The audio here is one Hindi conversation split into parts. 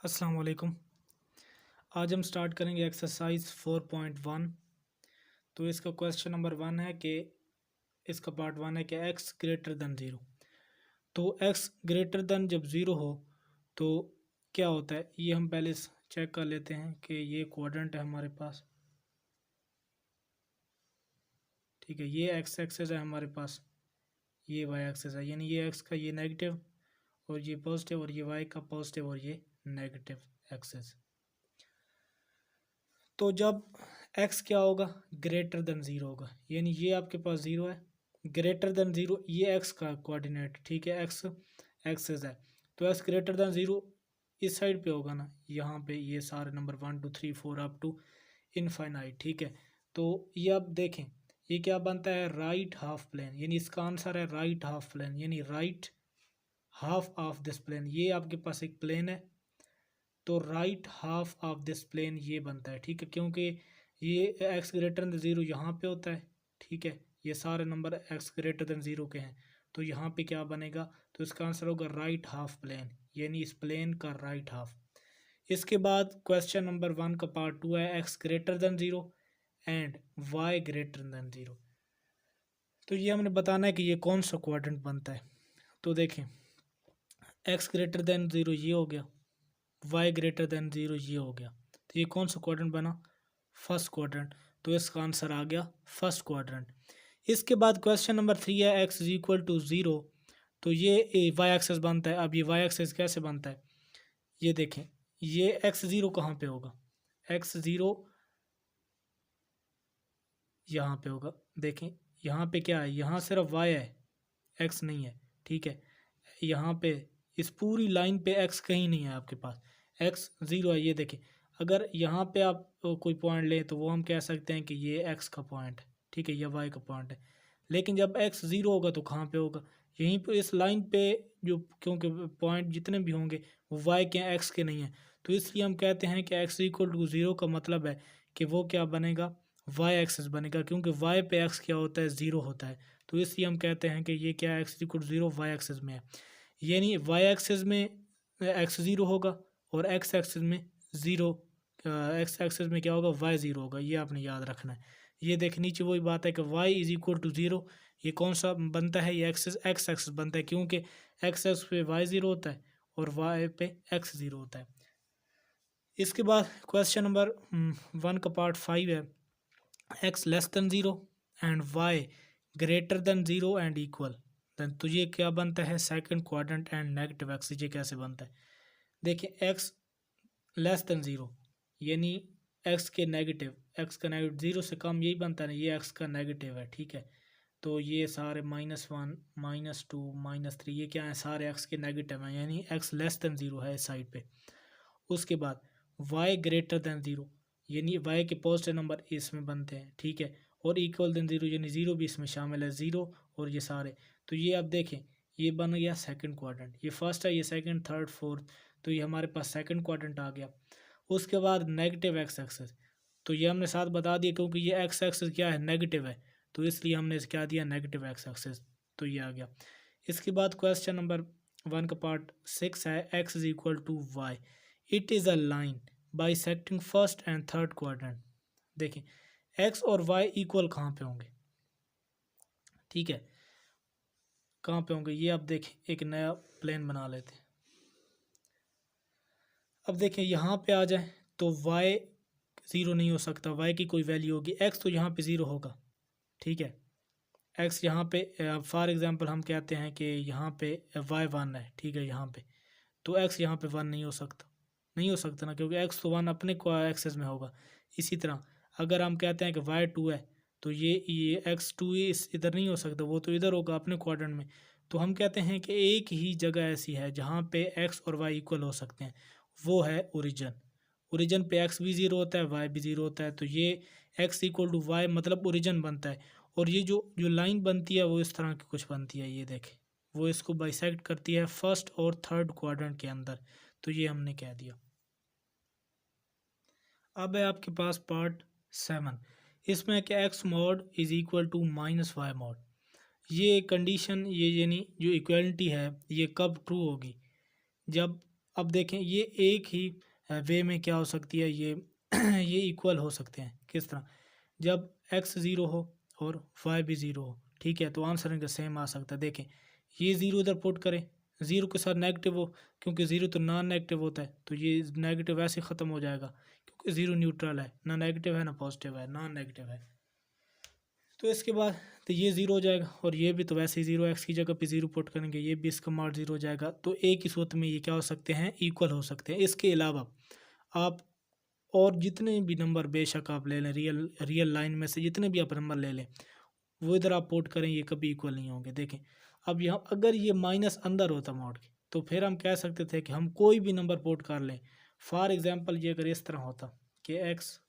अस्सलाम वालेकुम। आज हम स्टार्ट करेंगे एक्सरसाइज 4.1। तो इसका क्वेश्चन नंबर 1 है कि इसका पार्ट 1 है कि x ग्रेटर देन ज़ीरो। तो x ग्रेटर देन जब ज़ीरो हो तो क्या होता है, ये हम पहले चेक कर लेते हैं कि ये क्वाड्रेंट है हमारे पास। ठीक है, ये x एक्सेस है हमारे पास, ये y एक्सेस है, यानी ये x का ये नेगेटिव और ये पॉजिटिव, और ये y का पॉजिटिव और ये नेगेटिव एक्सेस। तो जब x क्या होगा, ग्रेटर देन ज़ीरो होगा, यानी ये आपके पास ज़ीरो है, ग्रेटर देन ज़ीरो ये x का कोऑर्डिनेट, ठीक है, x एक्सेस है। तो x ग्रेटर देन ज़ीरो इस साइड पे होगा ना, यहाँ पे ये सारे नंबर 1 2 3 4 अप टू इनफाइनाइट। ठीक है, तो ये आप देखें ये क्या बनता है, राइट हाफ प्लेन, यानी इसका आंसर है राइट हाफ प्लेन, यानी right half of this plane. ये आपके पास एक प्लेन है, तो right half of this plane ये बनता है। ठीक है, क्योंकि ये एक्स ग्रेटर देन ज़ीरो यहाँ पे होता है। ठीक है, ये सारे number x greater than zero के हैं, तो यहाँ पे क्या बनेगा, तो इसका आंसर होगा राइट हाफ प्लेन, यानी इस प्लेन का राइट हाफ। इसके बाद क्वेश्चन नंबर 1 का पार्ट 2 है x greater than zero and y greater than zero. तो ये हमने बताना है कि ये कौन सा क्वाड्रेंट बनता है। तो देखें, एक्स ग्रेटर देन ज़ीरो ये हो गया, y ग्रेटर देन ज़ीरो ये हो गया, तो ये कौन सा क्वाड्रेंट बना, फर्स्ट क्वाड्रेंट। तो इसका आंसर आ गया फर्स्ट क्वाड्रेंट। इसके बाद क्वेश्चन नंबर 3 है x is equal to zero. तो ये y एक्सेस बनता है। अब ये y एक्सेस कैसे बनता है, ये देखें, ये x ज़ीरो कहाँ पे होगा, x ज़ीरो यहाँ पे होगा। देखें यहाँ पे क्या है, यहाँ सिर्फ y है, x नहीं है। ठीक है, यहाँ पे इस पूरी लाइन पे x कहीं नहीं है आपके पास, x ज़ीरो है। ये देखें, अगर यहाँ पे आप कोई पॉइंट लें तो वो हम कह सकते हैं कि ये x का पॉइंट है। ठीक है, ये y का पॉइंट है। लेकिन जब x ज़ीरो होगा तो कहाँ पे होगा, यहीं पे इस लाइन पे, जो क्योंकि पॉइंट जितने भी होंगे वो y के हैं, x के नहीं हैं। तो इसलिए हम कहते हैं कि x इक्वल टू ज़ीरो का मतलब है कि वो क्या बनेगा, y एक्सेस बनेगा, क्योंकि y पे x क्या होता है, ज़ीरो होता है। तो इसलिए हम कहते हैं कि ये क्या है, x equal to zero y axis में है, यानी y एक्सेस में x ज़ीरो होगा और x एक्सेस में ज़ीरो, x एक्सेस में क्या होगा, y ज़ीरो होगा। ये आपने याद रखना है। ये देख नीचे वही बात है कि y is equal to zero, ये कौन सा बनता है, ये एक्सेस x एक्सेस बनता है, क्योंकि x एक्सेस पे y ज़ीरो होता है और y पे x ज़ीरो होता है। इसके बाद क्वेश्चन नंबर 1 का पार्ट 5 है x less than zero and y greater than zero and equal than. तो ये क्या बनता है, second quadrant and negative x. ये कैसे बनता है, देखिए x लेस देन ज़ीरो यानी x के नेगेटिव, x का नेगेटिव ज़ीरो से कम, यही बनता है ना, ये x का नेगेटिव है। ठीक है, तो ये सारे -1 -2 -3 ये क्या है, सारे x के नेगेटिव हैं, यानी x लेस देन ज़ीरो है इस साइड पे। उसके बाद y ग्रेटर देन ज़ीरो, यानी y के पॉजिटिव नंबर इसमें बनते हैं। ठीक है, और इक्वल देन ज़ीरो, यानी ज़ीरो भी इसमें शामिल है, ज़ीरो और ये सारे। तो ये आप देखें, ये बन गया सेकंड क्वाड्रेंट, ये फर्स्ट है, ये सेकंड, थर्ड, फोर्थ, तो ये हमारे पास सेकंड क्वाड्रेंट आ गया। उसके बाद नेगेटिव एक्स एक्सेस, तो ये हमने साथ बता दिया, क्योंकि ये एक्स एक्सेस क्या है, नेगेटिव है, तो इसलिए हमने इसे क्या दिया, नेगेटिव एक्स एक्सेस, तो ये आ गया। इसके बाद क्वेश्चन नंबर 1 का पार्ट 6 है x is equal to y, it is a line bisecting first and third quadrant. देखें, एक्स और वाई इक्वल कहाँ पे होंगे, ठीक है, कहाँ पे होंगे, ये आप देखें, एक नया प्लेन बना लेते हैं। अब देखें यहाँ पे आ जाए तो y ज़ीरो नहीं हो सकता, y की कोई वैल्यू होगी, x तो यहाँ पे ज़ीरो होगा। ठीक है, x यहाँ पे फॉर एग्जांपल हम कहते हैं कि यहाँ पे y वन है। ठीक है, यहाँ पे तो x यहाँ पे वन नहीं हो सकता, नहीं हो सकता ना, क्योंकि x तो वन अपने को एक्सेस में होगा। इसी तरह अगर हम कहते हैं कि y टू है, तो ये x टू इस इधर नहीं हो सकता, वो तो इधर होगा अपने क्वाड्रेंट में। तो हम कहते हैं कि एक ही जगह ऐसी है जहाँ पे x और y इक्वल हो सकते हैं, वो है ओरिजन। ओरिजन पे x भी ज़ीरो होता है, y भी ज़ीरो होता है, तो ये x इक्वल टू वाई मतलब ओरिजन बनता है। और ये जो लाइन बनती है वो इस तरह की कुछ बनती है, ये देखें, वो इसको बाइसेक्ट करती है फर्स्ट और थर्ड क्वाड्रेंट के अंदर, तो ये हमने कह दिया। अब है आपके पास पार्ट 7, इसमें है कि x mod is equal to minus y mod. ये कंडीशन, ये यानी जो इक्वलिटी है, ये कब ट्रू होगी, जब अब देखें ये एक ही वे में क्या हो सकती है, ये ये इक्वल हो सकते हैं। किस तरह? जब x ज़ीरो हो और y भी ज़ीरो हो, ठीक है, तो आंसर इनका सेम आ सकता है। देखें ये ज़ीरो इधर पुट करें, ज़ीरो के साथ नेगेटिव हो, क्योंकि ज़ीरो तो नॉन नेगेटिव होता है, तो ये नेगेटिव वैसे ख़त्म हो जाएगा, क्योंकि ज़ीरो न्यूट्रल है, ना नेगेटिव है ना पॉजिटिव है, नॉन नेगेटिव है। तो इसके बाद तो ये ज़ीरो हो जाएगा, और ये भी तो वैसे ही ज़ीरो, एक्स की जगह पे ज़ीरो पुट करेंगे, ये भी इसका मार्क ज़ीरो हो जाएगा। तो एक ही सूरत में ये क्या हो सकते हैं, इक्वल हो सकते हैं। इसके अलावा आप और जितने भी नंबर बेशक आप ले लें, रियल लाइन में से जितने भी आप नंबर ले लें, वो इधर आप पुट करें, ये कभी इक्वल नहीं होंगे। देखें अब यहाँ अगर ये माइनस अंदर होता मोड के, तो फिर हम कह सकते थे कि हम कोई भी नंबर पुट कर लें। फॉर एग्जांपल ये अगर इस तरह होता कि एक्स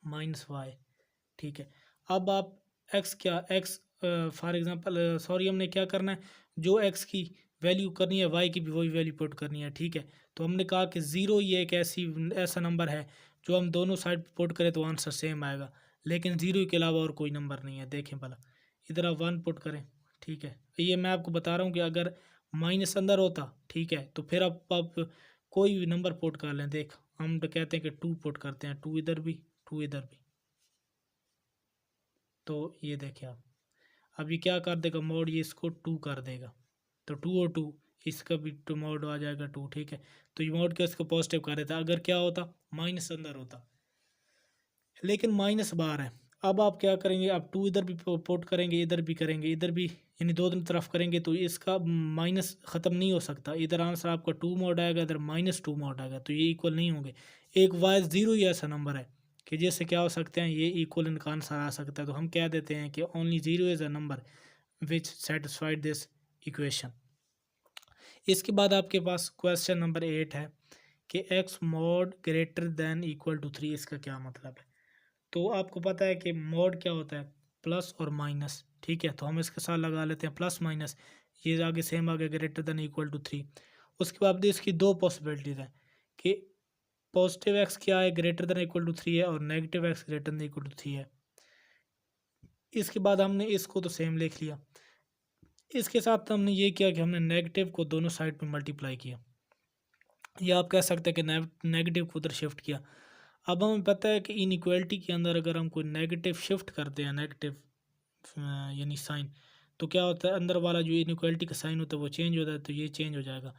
माइनस वाई, ठीक है, अब आप एक्स क्या एक्स फॉर एग्जांपल सॉरी हमने क्या करना है, जो एक्स की वैल्यू करनी है वाई की भी वही वैल्यू पुट करनी है, ठीक है। तो हमने कहा कि ज़ीरो ये एक ऐसा नंबर है जो हम दोनों साइड पुट करें तो आंसर सेम आएगा, लेकिन ज़ीरो के अलावा और कोई नंबर नहीं है। देखें भला, इधर आप वन पुट करें, ठीक है, ये मैं आपको बता रहा हूँ कि अगर माइनस अंदर होता, ठीक है, तो फिर आप कोई भी नंबर पुट कर लें। देख हम तो कहते हैं कि टू पुट करते हैं, टू इधर भी टू इधर भी, तो ये देखिए आप, अब ये क्या कर देगा मोड, ये इसको टू कर देगा, तो टू और टू इसका भी टू मोड आ जाएगा टू, ठीक है। तो ये मोड के इसको पॉजिटिव कर देता, अगर क्या होता माइनस अंदर होता, लेकिन माइनस बाहर है। अब आप क्या करेंगे, आप टू इधर भी पुट करेंगे, इधर भी करेंगे, इधर भी, यानी दोनों तरफ करेंगे, तो इसका माइनस ख़त्म नहीं हो सकता। इधर आंसर आपका टू मोड आएगा, इधर माइनस टू मोड आएगा, तो ये इक्वल नहीं होंगे। एक वाई ज़ीरो ही ऐसा नंबर है कि जिससे क्या हो सकते हैं, ये इक्वल इनका आंसर आ सकता है। तो हम कह देते हैं कि only zero is a number which satisfied this equation. इसके बाद आपके पास क्वेश्चन नंबर 8 है कि x mod greater than equal to 3, इसका क्या मतलब है। तो आपको पता है कि मॉड क्या होता है, प्लस और माइनस, ठीक है, तो हम इसके साथ लगा लेते हैं प्लस माइनस, ये आगे सेम आ गया ग्रेटर देन इक्वल टू 3। उसके बाद इसकी दो पॉसिबिलिटीज़ हैं कि पॉजिटिव एक्स क्या है, ग्रेटर देन इक्वल टू 3 है, और negative x greater than equal to 3 है। इसके बाद हमने इसको तो सेम लिख लिया, इसके साथ हमने ये किया कि हमने नेगेटिव को दोनों साइड में मल्टीप्लाई किया, या आप कह सकते हैं कि नेगेटिव को उधर शिफ्ट किया। अब हमें पता है कि इनइक्वालिटी के अंदर अगर हम कोई नेगेटिव शिफ्ट करते हैं, नेगेटिव यानी साइन, तो क्या होता है, अंदर वाला जो इनइक्वालिटी का साइन होता है वो चेंज होता है, तो ये चेंज हो जाएगा।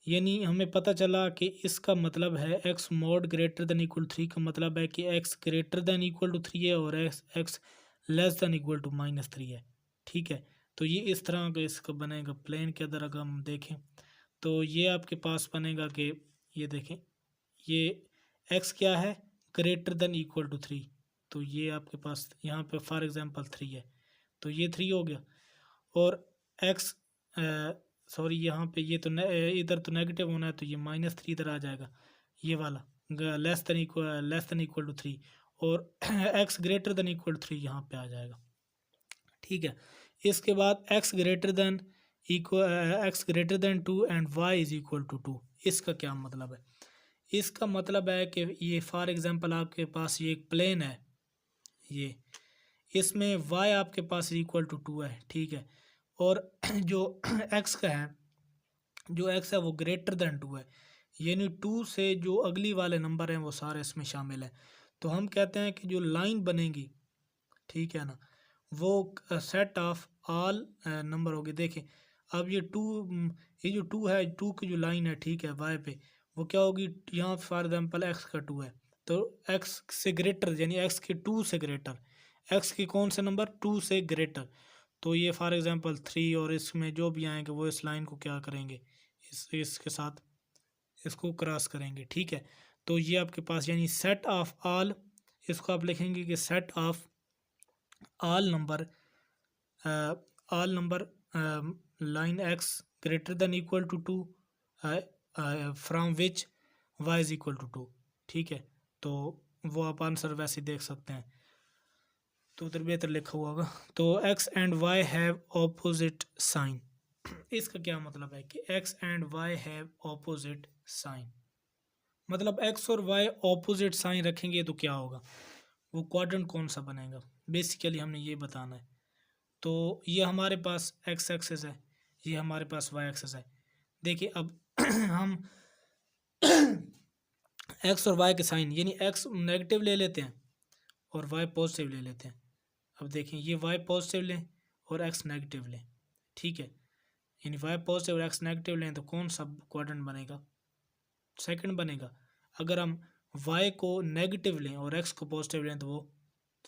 यानी हमें पता चला कि इसका मतलब है x mod greater than equal 3 का मतलब है कि x greater than equal to 3 है, और x less than equal to minus 3 है, ठीक है। तो ये इस तरह का इसका बनेगा। प्लेन के अंदर अगर हम देखें तो ये आपके पास बनेगा कि ये देखें, ये एक्स क्या है, ग्रेटर देन इक्वल टू 3, तो ये आपके पास यहाँ पे फॉर एग्जांपल 3 है, तो ये 3 हो गया। और एक्स सॉरी यहाँ पे ये तो इधर तो नेगेटिव होना है, तो ये माइनस 3 इधर आ जाएगा, ये वाला लेस देन इक्वल टू 3, और x greater than equal to 3 यहाँ पे आ जाएगा, ठीक है। इसके बाद x greater than 2 and y is equal to 2, इसका क्या मतलब है। इसका मतलब है कि ये फॉर एग्जांपल आपके पास ये एक प्लेन है, ये इसमें y आपके पास इक्वल टू 2 है, ठीक है, और जो x का है, जो x है वो ग्रेटर देन 2 है, यानी 2 से जो अगली वाले नंबर हैं वो सारे इसमें शामिल हैं। तो हम कहते हैं कि जो लाइन बनेगी, ठीक है ना, वो सेट ऑफ ऑल नंबर होगी। देखें अब ये ये जो टू है, टू की जो लाइन है, ठीक है, वाई पे, वो क्या होगी, यहाँ फॉर एग्जांपल एक्स का 2 है, तो एक्स से ग्रेटर यानी एक्स के 2 से ग्रेटर, एक्स के कौन से नंबर 2 से ग्रेटर, तो ये फॉर एग्जांपल 3, और इसमें जो भी आएंगे वो इस लाइन को क्या करेंगे, इसके साथ इसको क्रॉस करेंगे, ठीक है। तो ये आपके पास यानी सेट ऑफ ऑल, इसको आप लिखेंगे कि set of all number line x greater than equal to 2 from which y is equal to 2, ठीक है। तो वो आप आंसर वैसे देख सकते हैं, तो उधर बेहतर लिखा हुआ होगा। तो x and y have opposite sign, इसका क्या मतलब है कि x and y have opposite sign, मतलब एक्स और वाई ऑपोजिट साइन रखेंगे तो क्या होगा, वो क्वाड्रेंट कौन सा बनेगा, बेसिकली हमने ये बताना है। तो ये हमारे पास एक्स एक्सेस है, ये हमारे पास वाई एक्सेस है। देखिए अब हम एक्स और वाई के साइन, यानी एक्स नेगेटिव ले लेते हैं और वाई पॉजिटिव ले लेते हैं। अब देखें, ये वाई पॉजिटिव लें और एक्स नेगेटिव लें, ठीक है, यानी वाई पॉजिटिव और एक्स नेगेटिव लें तो कौन सा क्वाड्रेंट बनेगा? सेकंड बनेगा। अगर हम वाई को नेगेटिव लें और एक्स को पॉजिटिव लें तो वो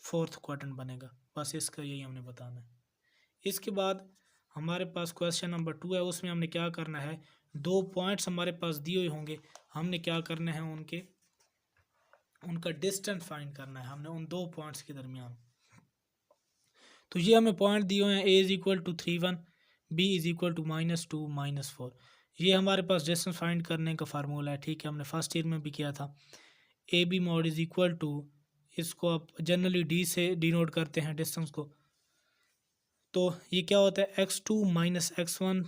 फोर्थ क्वाड्रेंट बनेगा। बस इसका यही हमने बताना है। इसके बाद हमारे पास क्वेश्चन नंबर 2 है, उसमें हमने क्या करना है, 2 पॉइंट्स हमारे पास दिए हुए होंगे, हमने क्या करना है, उनका डिस्टेंस फाइंड करना है हमने उन 2 पॉइंट्स के दरमियान। तो ये हमें पॉइंट दिए हुए हैं, a is equal to 3 1, b is equal to -2 -4। ये हमारे पास डिस्टेंस फाइंड करने का फार्मूला है, ठीक है, हमने फर्स्ट ईयर में भी किया था। A B mod is equal to, इसको आप जनरली डी से डिनोट करते हैं डिस्टेंस को, तो ये क्या होता है, x2 minus x1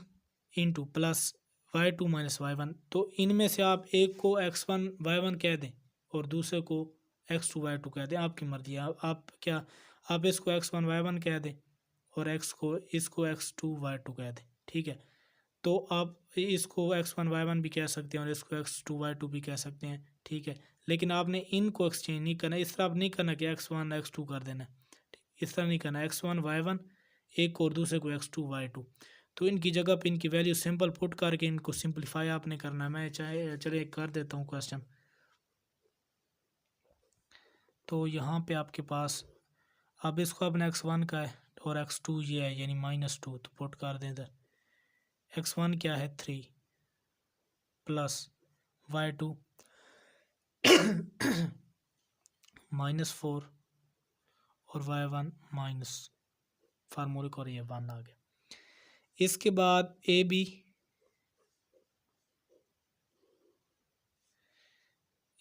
into plus y2 minus y1। तो इनमें से आप एक को x1 y1 कह दें और दूसरे को x2 y2 कह दें, आपकी मर्जी है। आप इसको x1 y1 कह दें और इसको x2 y2 कह दें, ठीक है। तो आप इसको x1 y1 भी कह सकते हैं और इसको x2 y2 भी कह सकते हैं, ठीक है। लेकिन आपने इनको एक्सचेंज नहीं करना, इस तरह आप नहीं करना कि x1 x2 कर देना, इस तरह नहीं करना, x1 y1 एक और दूसरे को x2 y2। तो इनकी जगह पे इनकी वैल्यू सिंपल पुट करके इनको सिंपलीफाई आपने करना है। मैं चलिए कर देता हूँ क्वेश्चन। तो यहाँ पे आपके पास अब इसको अपने x1 का है और x2 ये है यानी -2, तो पुट कर दें इधर। x1 क्या है 3 प्लस y2 -4 और y1 माइनस फार्मूले को, और ये 1 आ गया। इसके बाद ए बी,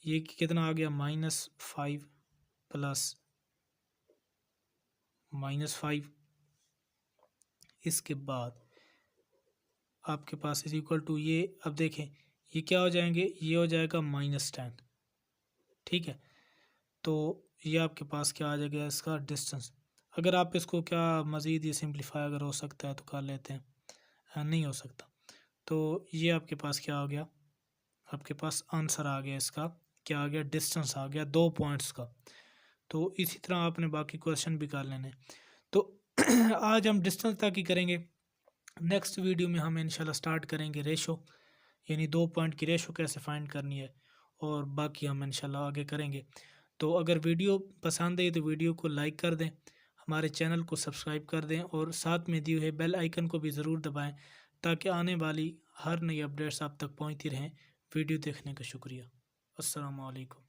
ये कितना आ गया, -5 प्लस -5। इसके बाद आपके पास इज इक्वल टू ये, अब देखें ये क्या हो जाएंगे, ये हो जाएगा -10, ठीक है। तो ये आपके पास क्या आ जाएगा, इसका डिस्टेंस। अगर आप इसको क्या मज़ीद ये सिंप्लीफाई अगर हो सकता है तो कर लेते हैं, नहीं हो सकता। तो ये आपके पास क्या आ गया, आपके पास आंसर आ गया, इसका क्या आ गया, डिस्टेंस आ गया 2 पॉइंट्स का। तो इसी तरह आपने बाकी क्वेश्चन भी कर लेने। तो आज हम डिस्टेंस तक ही करेंगे। नेक्स्ट वीडियो में हम इंशाल्लाह स्टार्ट करेंगे रेशो, यानी 2 पॉइंट की रेशो कैसे फाइंड करनी है, और बाकी हम इंशाल्लाह आगे करेंगे। तो अगर वीडियो पसंद आई तो वीडियो को लाइक कर दें, हमारे चैनल को सब्सक्राइब कर दें और साथ में दिए हुए बेल आइकन को भी ज़रूर दबाएं ताकि आने वाली हर नई अपडेट्स आप तक पहुंचती रहें। वीडियो देखने का शुक्रिया। अस्सलाम वालेकुम।